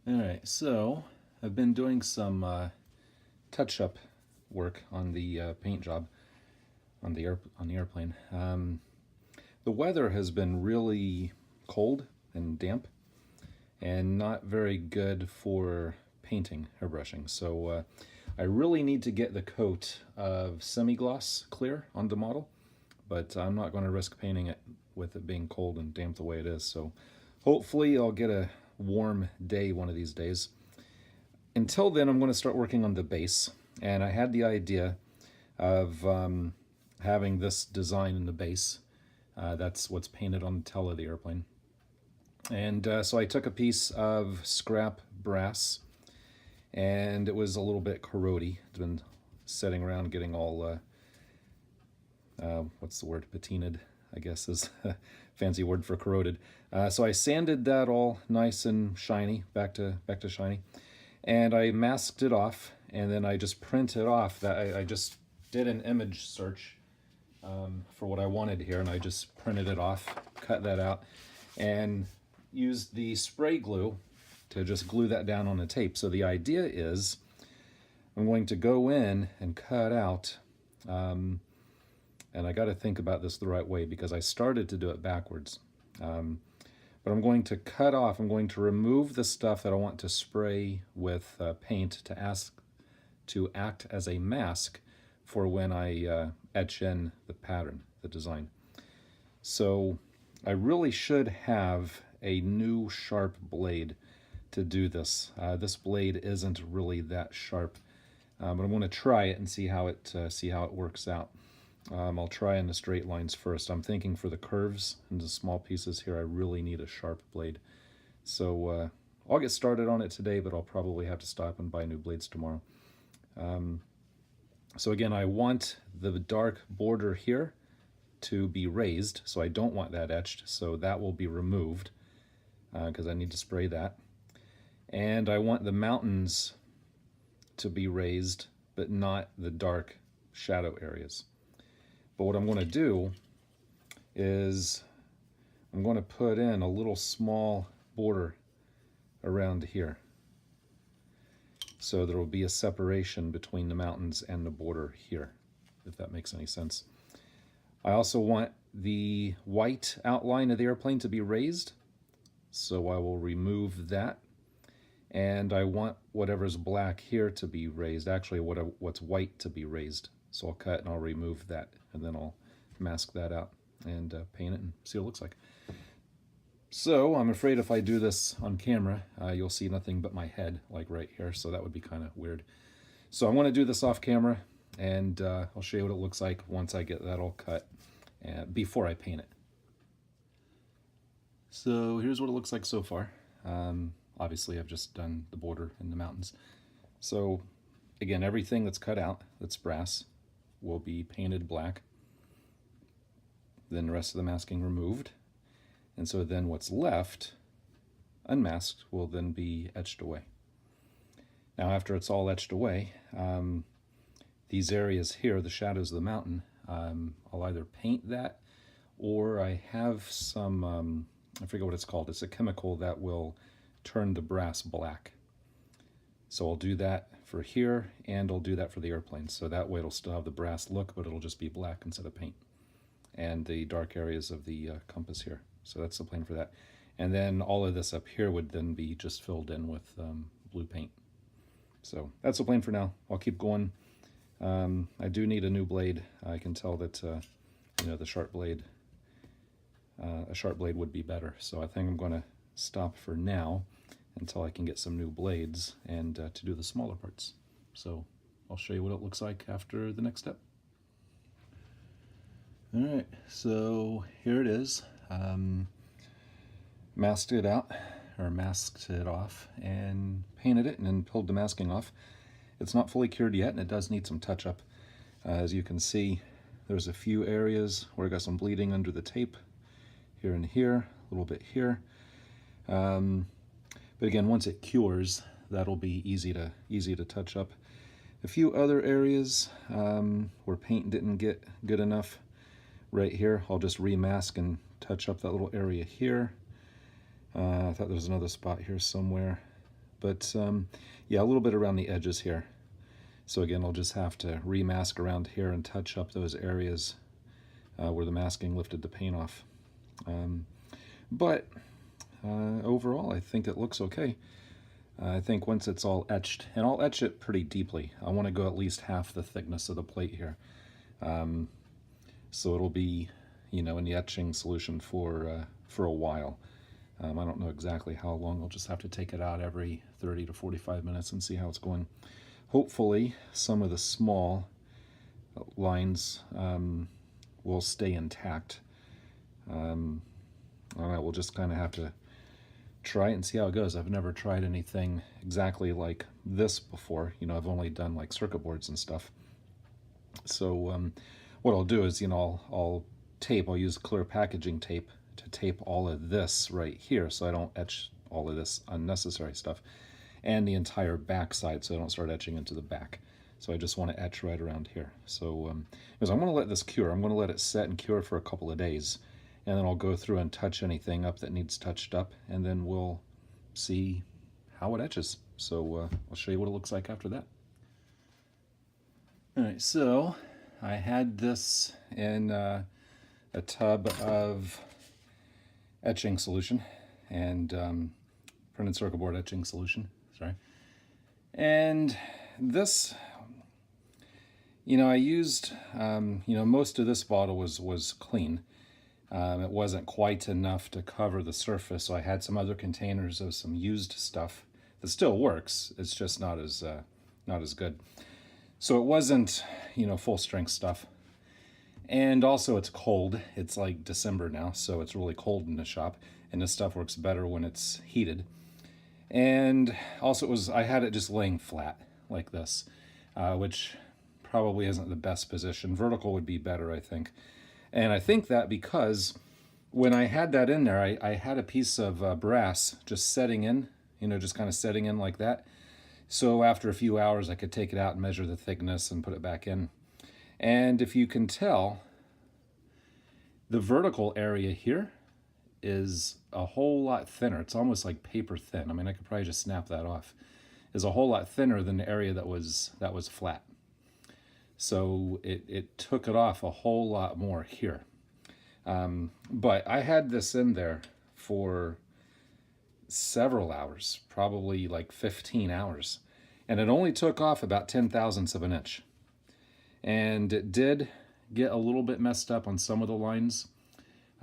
Alright, so I've been doing some touch-up work on the paint job on the airplane. The weather has been really cold and damp and not very good for painting, airbrushing. So I really need to get the coat of semi-gloss clear on the model, but I'm not going to risk painting it with it being cold and damp the way it is. So hopefully I'll get a warm day one of these days. Until then, I'm going to start working on the base, and I had the idea of having this design in the base. That's what's painted on the tail of the airplane. And so I took a piece of scrap brass, and it was a little bit corrody. It's been sitting around getting all, what's the word, patinaed, I guess is a fancy word for corroded. So I sanded that all nice and shiny, back to shiny. And I masked it off, and then I just printed off that I just did an image search for what I wanted here, and I just printed it off, cut that out, and used the spray glue to just glue that down on the tape. So the idea is I'm going to go in and cut out, and I got to think about this the right way because I started to do it backwards. But I'm going to cut off, I'm going to remove the stuff that I want to spray with paint to act as a mask for when I etch in the pattern, the design. So I really should have a new sharp blade to do this. This blade isn't really that sharp, but I'm going to try it and see how it works out. I'll try in the straight lines first. I'm thinking for the curves and the small pieces here, I really need a sharp blade. So I'll get started on it today, but I'll probably have to stop and buy new blades tomorrow. So again, I want the dark border here to be raised, so I don't want that etched, so that will be removed because I need to spray that. And I want the mountains to be raised, but not the dark shadow areas. But what I'm going to do is I'm going to put in a little small border around here. So there will be a separation between the mountains and the border here, if that makes any sense. I also want the white outline of the airplane to be raised, so I will remove that. And I want whatever's black here to be raised, actually what's white to be raised. So I'll cut and I'll remove that, and then I'll mask that out and paint it and see what it looks like. So I'm afraid if I do this on camera, you'll see nothing but my head, like right here, so that would be kind of weird. So I'm going to do this off camera, and I'll show you what it looks like once I get that all cut, before I paint it. So here's what it looks like so far. Obviously I've just done the border and the mountains. So again, everything that's cut out, that's brass, will be painted black. Then the rest of the masking removed. And so then what's left, unmasked, will then be etched away. Now after it's all etched away, these areas here, the shadows of the mountain, I'll either paint that, or I have some, I forget what it's called, it's a chemical that will turn the brass black. So I'll do that for here, and I'll do that for the airplane. So that way it'll still have the brass look, but it'll just be black instead of paint. And the dark areas of the compass here. So that's the plan for that. And then all of this up here would then be just filled in with blue paint. So that's the plan for now. I'll keep going. I do need a new blade. I can tell that you know, the sharp blade, a sharp blade would be better. So I think I'm going to stop for now until I can get some new blades and to do the smaller parts. So I'll show you what it looks like after the next step. Alright, so here it is. Masked it out, or masked it off, and painted it and then pulled the masking off. It's not fully cured yet, and it does need some touch-up. As you can see, there's a few areas where I got some bleeding under the tape, here and here, a little bit here. But again, once it cures, that'll be easy to touch up. A few other areas where paint didn't get good enough, right here, I'll just remask and touch up that little area here. I thought there was another spot here somewhere, but yeah, a little bit around the edges here. So again, I'll just have to remask around here and touch up those areas where the masking lifted the paint off. But overall, I think it looks okay. I think once it's all etched, and I'll etch it pretty deeply. I want to go at least half the thickness of the plate here. So it'll be, you know, in the etching solution for a while. I don't know exactly how long. I'll just have to take it out every 30 to 45 minutes and see how it's going. Hopefully, some of the small lines will stay intact. I don't know, we'll just kind of have to try it and see how it goes. I've never tried anything exactly like this before. You know, I've only done like circuit boards and stuff. So what I'll do is, you know, I'll use clear packaging tape to tape all of this right here so I don't etch all of this unnecessary stuff, and the entire back side so I don't start etching into the back. So I just want to etch right around here. So because I'm going to let this cure, I'm going to let it set and cure for a couple of days, and then I'll go through and touch anything up that needs touched up, and then we'll see how it etches. So I'll show you what it looks like after that. All right, so I had this in a tub of etching solution, and printed circuit board etching solution, sorry. And this, you know, I used, you know, most of this bottle was clean. It wasn't quite enough to cover the surface, so I had some other containers of some used stuff that still works. It's just not as good. So it wasn't, you know, full strength stuff. And also it's cold. It's like December now, so it's really cold in the shop, and this stuff works better when it's heated. And also I had it just laying flat like this, which probably isn't the best position. Vertical would be better, I think. And I think that because when I had that in there, I had a piece of brass just setting in, you know, just kind of setting in like that. So after a few hours, I could take it out and measure the thickness and put it back in. And if you can tell, the vertical area here is a whole lot thinner. It's almost like paper thin. I mean, I could probably just snap that off. It's a whole lot thinner than the area that was flat. So it took it off a whole lot more here. But I had this in there for several hours, probably like 15 hours. And it only took off about 0.010 of an inch. And it did get a little bit messed up on some of the lines.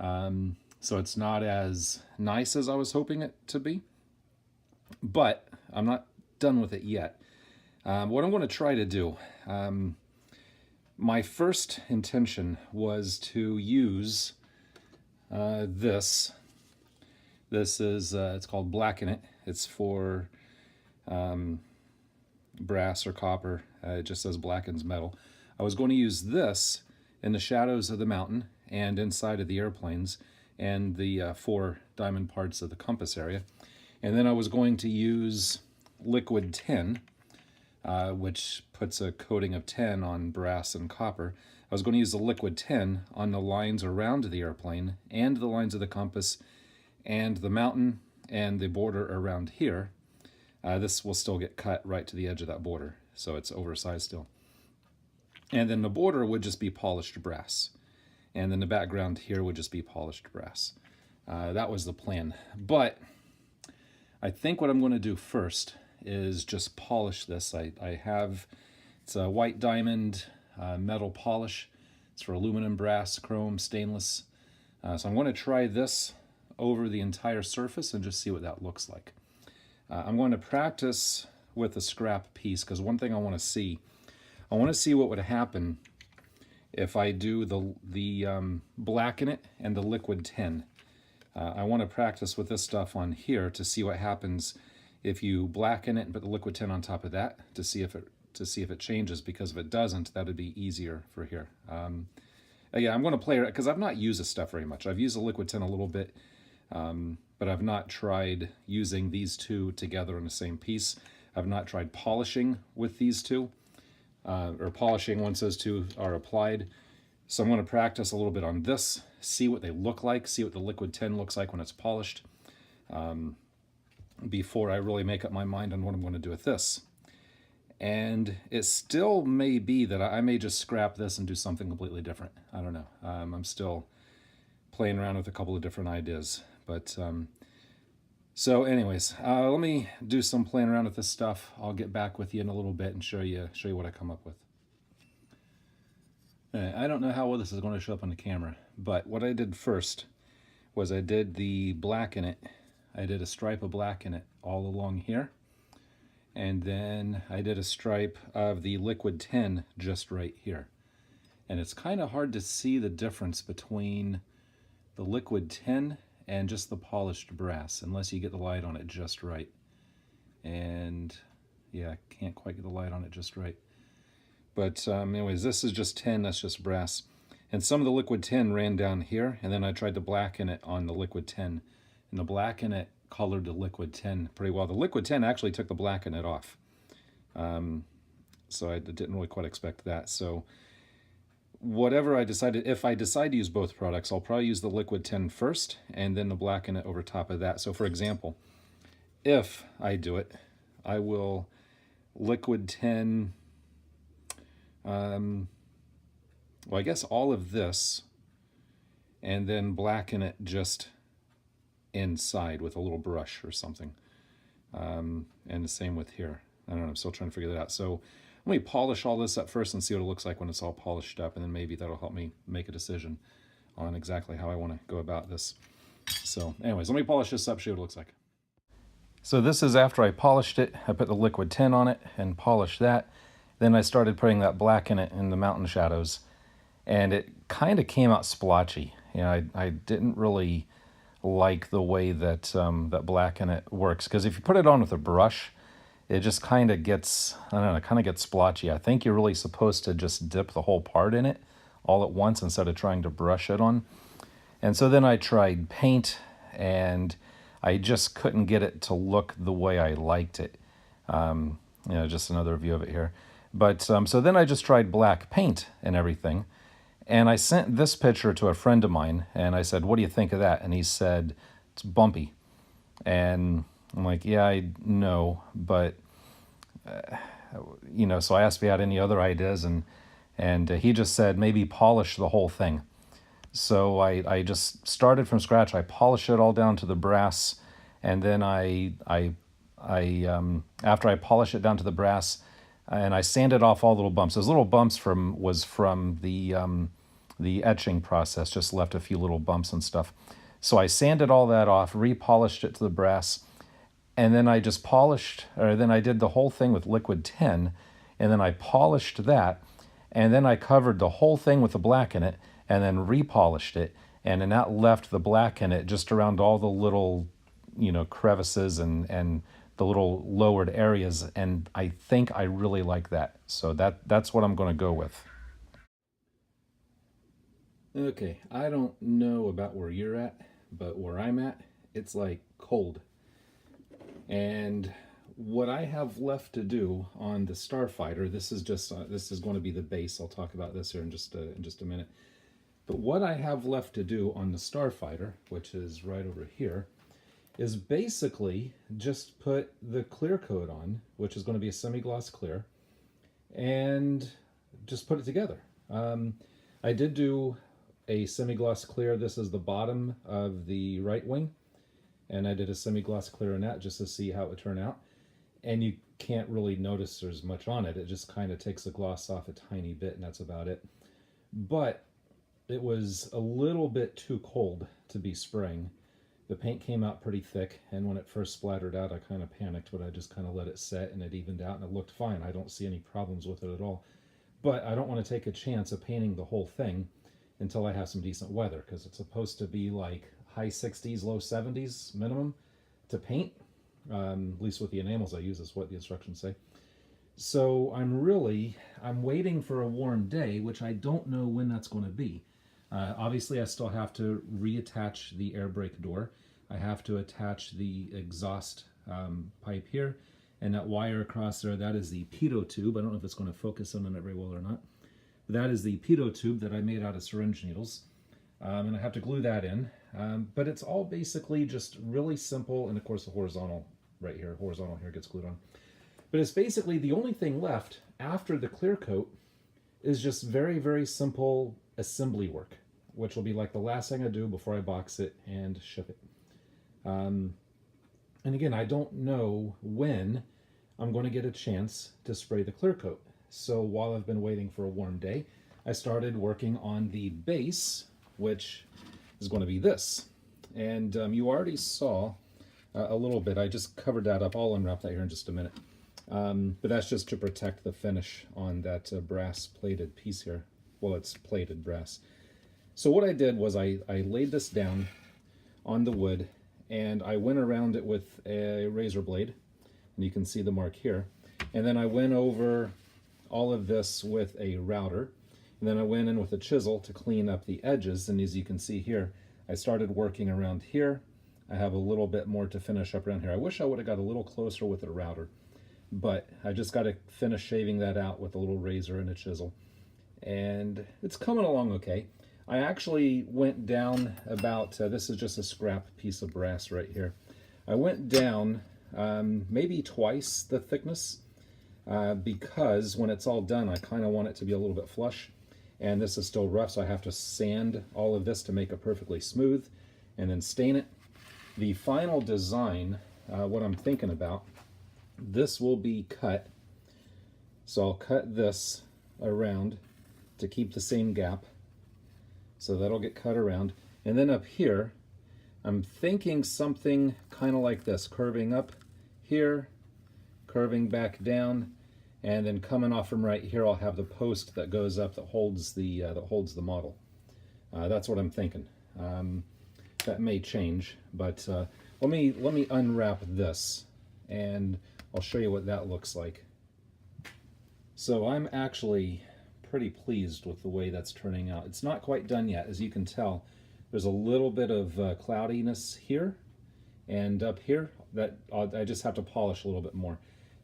So it's not as nice as I was hoping it to be. But I'm not done with it yet. What I'm going to try to do, my first intention was to use this. This is, it's called Blacken It. It's for brass or copper. It just says blackens metal. I was going to use this in the shadows of the mountain and inside of the airplanes and the 4 diamond parts of the compass area. And then I was going to use liquid tin, which puts a coating of tin on brass and copper. I was going to use the liquid tin on the lines around the airplane and the lines of the compass and the mountain and the border around here. This will still get cut right to the edge of that border, so it's oversized still. And then the border would just be polished brass. And then the background here would just be polished brass. That was the plan. But I think what I'm going to do first is just polish this. It's a white diamond metal polish. It's for aluminum, brass, chrome, stainless. So I'm going to try this over the entire surface and just see what that looks like. I'm going to practice with a scrap piece, because one thing I want to see what would happen if I do the blacken it and the liquid tin. I want to practice with this stuff on here to see what happens if you blacken it and put the liquid tin on top of that, to see if it changes, because if it doesn't, that would be easier for here. Yeah, I'm going to play it because I've not used this stuff very much. I've used the liquid tin a little bit, but I've not tried using these two together in the same piece. I've not tried polishing with these two, or polishing once those two are applied. So I'm going to practice a little bit on this, see what they look like, see what the liquid tin looks like when it's polished. before I really make up my mind on what I'm going to do with this. And it still may be that I may just scrap this and do something completely different. I don't know. I'm still playing around with a couple of different ideas. But so anyways, let me do some playing around with this stuff. I'll get back with you in a little bit and show you what I come up with. I don't know how well this is going to show up on the camera, but what I did first was I did the black in it. I did a stripe of black in it all along here. And then I did a stripe of the liquid tin just right here. And it's kind of hard to see the difference between the liquid tin and just the polished brass, unless you get the light on it just right. And yeah, I can't quite get the light on it just right. But anyways, this is just tin, that's just brass. And some of the liquid tin ran down here, and then I tried to blacken it on the liquid tin. And the black in it colored the liquid tin pretty well. The liquid tin actually took the black in it off. So I didn't really quite expect that. So whatever I decided, if I decide to use both products, I'll probably use the liquid tin first and then the black in it over top of that. So for example, if I do it, I will liquid tin, well, I guess all of this, and then blacken it just inside with a little brush or something. And the same with here. I don't know, I'm still trying to figure that out. So let me polish all this up first and see what it looks like when it's all polished up, and then maybe that'll help me make a decision on exactly how I want to go about this. So anyways, let me polish this up, see what it looks like. So this is after I polished it. I put the liquid tin on it and polished that. Then I started putting that black in it in the mountain shadows, and it kind of came out splotchy. You know, I didn't really like the way that that black in it works, because if you put it on with a brush, it just kind of gets, I don't know, it kind of gets splotchy. I think you're really supposed to just dip the whole part in it all at once instead of trying to brush it on. And so then I tried paint, and I just couldn't get it to look the way I liked it. You know, just another view of it here. But so then I just tried black paint and everything. And I sent this picture to a friend of mine, and I said, what do you think of that? And he said, it's bumpy. And I'm like, yeah, I know, but, you know, so I asked if he had any other ideas, and he just said, maybe polish the whole thing. So I just started from scratch. I polished it all down to the brass, and then after I polished it down to the brass, and I sanded off all little bumps. Those little bumps was from the etching process, just left a few little bumps and stuff. So I sanded all that off, repolished it to the brass, and then I just then I did the whole thing with liquid tin, and then I polished that, and then I covered the whole thing with the black in it, and then repolished it, and then that left the black in it just around all the little, you know, crevices and the little lowered areas, and I think I really like that. So that's what I'm going to go with. Okay, I don't know about where you're at, but where I'm at, it's like cold. And what I have left to do on the Starfighter, this is just this is going to be the base. I'll talk about this here in just a minute. But what I have left to do on the Starfighter, which is right over here, is basically just put the clear coat on, which is going to be a semi-gloss clear, and just put it together. I did do a semi-gloss clear. This is the bottom of the right wing, and I did a semi-gloss clear on that just to see how it would turn out. And you can't really notice there's much on it. It just kind of takes the gloss off a tiny bit, and that's about it. But it was a little bit too cold to be spraying. The paint came out pretty thick, and when it first splattered out, I kind of panicked, but I just kind of let it set, and it evened out, and it looked fine. I don't see any problems with it at all. But I don't want to take a chance of painting the whole thing until I have some decent weather, because it's supposed to be like high 60s, low 70s minimum to paint. At least with the enamels I use is what the instructions say. So I'm waiting for a warm day, which I don't know when that's going to be. Obviously, I still have to reattach the air brake door. I have to attach the exhaust pipe here, and that wire across there, that is the pitot tube. I don't know if it's going to focus on it very well or not. But that is the pitot tube that I made out of syringe needles. And I have to glue that in. But it's all basically just really simple, and of course the horizontal right here, horizontal here gets glued on. But it's basically the only thing left after the clear coat is just very, very simple assembly work, which will be like the last thing I do before I box it and ship it. And again, I don't know when I'm going to get a chance to spray the clear coat. So while I've been waiting for a warm day, I started working on the base, which is going to be this. And you already saw a little bit. I just covered that up. I'll unwrap that here in just a minute. But that's just to protect the finish on that brass plated piece here. Well, it's plated brass. So what I did was I laid this down on the wood, and I went around it with a razor blade, and you can see the mark here. And then I went over all of this with a router, and then I went in with a chisel to clean up the edges. And as you can see here, I started working around here. I have a little bit more to finish up around here. I wish I would have got a little closer with a router, but I just got to finish shaving that out with a little razor and a chisel. And it's coming along okay. I actually went down about, this is just a scrap piece of brass right here. I went down maybe twice the thickness because when it's all done, I kind of want it to be a little bit flush. And this is still rough, so I have to sand all of this to make it perfectly smooth and then stain it. The final design, what I'm thinking about, this will be cut. So I'll cut this around to keep the same gap. So that'll get cut around. And then up here, I'm thinking something kind of like this, curving up here, curving back down, and then coming off from right here, I'll have the post that goes up that holds the model. That's what I'm thinking. That may change, but let me unwrap this, and I'll show you what that looks like. So I'm actually pretty pleased with the way that's turning out. It's not quite done yet, as you can tell. There's a little bit of cloudiness here and up here that I just have to polish a little bit more.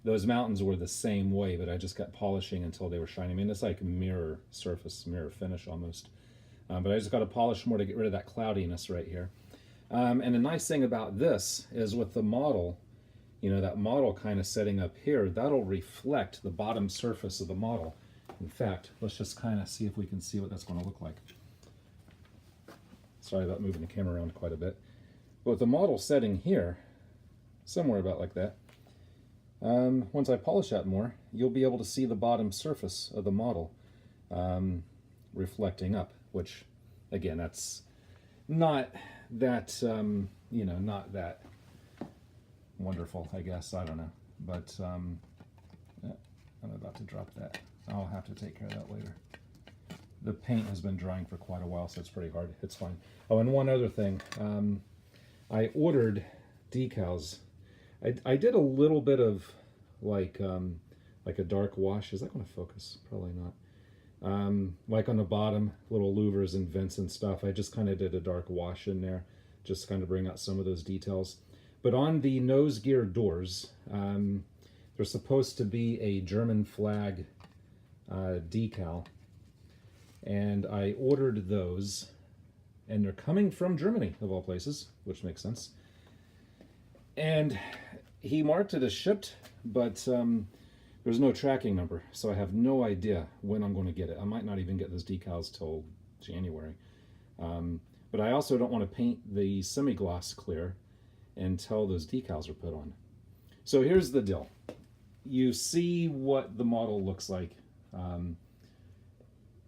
Those mountains were the same way, but I just kept polishing until they were shiny. I mean, it's like mirror surface, mirror finish almost. But I just got to polish more to get rid of that cloudiness right here. And the nice thing about this is with the model, you know, that model kind of setting up here, that'll reflect the bottom surface of the model. In fact, let's just kind of see if we can see what that's going to look like. Sorry about moving the camera around quite a bit. But with the model setting here, somewhere about like that, once I polish that more, you'll be able to see the bottom surface of the model reflecting up, which, again, that's not that, you know, not that wonderful, I guess. I don't know. But yeah, I'm about to drop that. I'll have to take care of that later. The paint has been drying for quite a while, so it's pretty hard. It's fine. Oh, and one other thing. I ordered decals. I did a little bit of like a dark wash. Is that going to focus? Probably not. Like on the bottom, little louvers and vents and stuff. I just kind of did a dark wash in there, just to kind of bring out some of those details. But on the nose gear doors, there's supposed to be a German flag decal, and I ordered those, and they're coming from Germany, of all places, which makes sense. And he marked it as shipped, but there's no tracking number, so I have no idea when I'm going to get it. I might not even get those decals till January. But I also don't want to paint the semi-gloss clear until those decals are put on. So here's the deal. You see what the model looks like.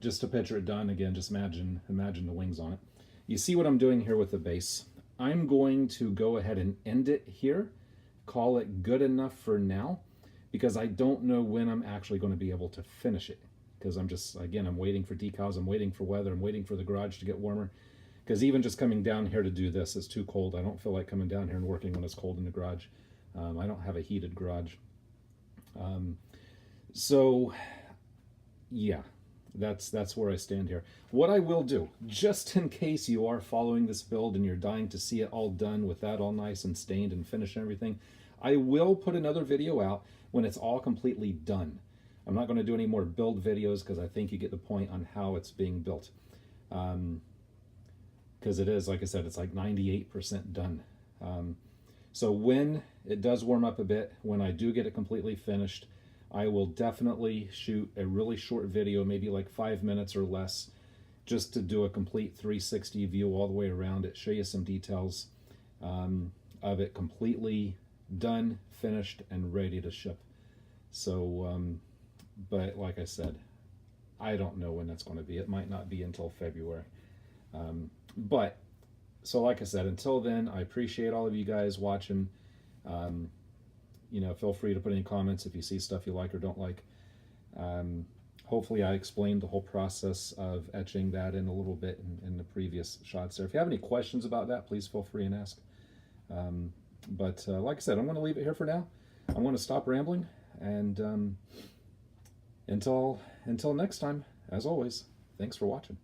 Just to picture it done, again, just imagine the wings on it. You see what I'm doing here with the base. I'm going to go ahead and end it here, call it good enough for now, because I don't know when I'm actually going to be able to finish it. Because I'm just, again, I'm waiting for decals, I'm waiting for weather, I'm waiting for the garage to get warmer. Because even just coming down here to do this is too cold. I don't feel like coming down here and working when it's cold in the garage. I don't have a heated garage. So, yeah, that's where I stand here. What I will do, just in case you are following this build and you're dying to see it all done with that all nice and stained and finished and everything, I will put another video out when it's all completely done. I'm not going to do any more build videos because I think you get the point on how it's being built. Because it is, like I said, it's like 98% done. So when it does warm up a bit. When I do get it completely finished, I will definitely shoot a really short video, maybe like 5 minutes or less, just to do a complete 360 view all the way around it, show you some details of it completely done, finished, and ready to ship. So, but like I said, I don't know when that's going to be. It might not be until February. But, so like I said, until then, I appreciate all of you guys watching. You know, feel free to put any comments if you see stuff you like or don't like. Hopefully I explained the whole process of etching that in a little bit in the previous shots there. If you have any questions about that, please feel free and ask. But like I said, I'm going to leave it here for now. I'm going to stop rambling, and until next time, as always, thanks for watching.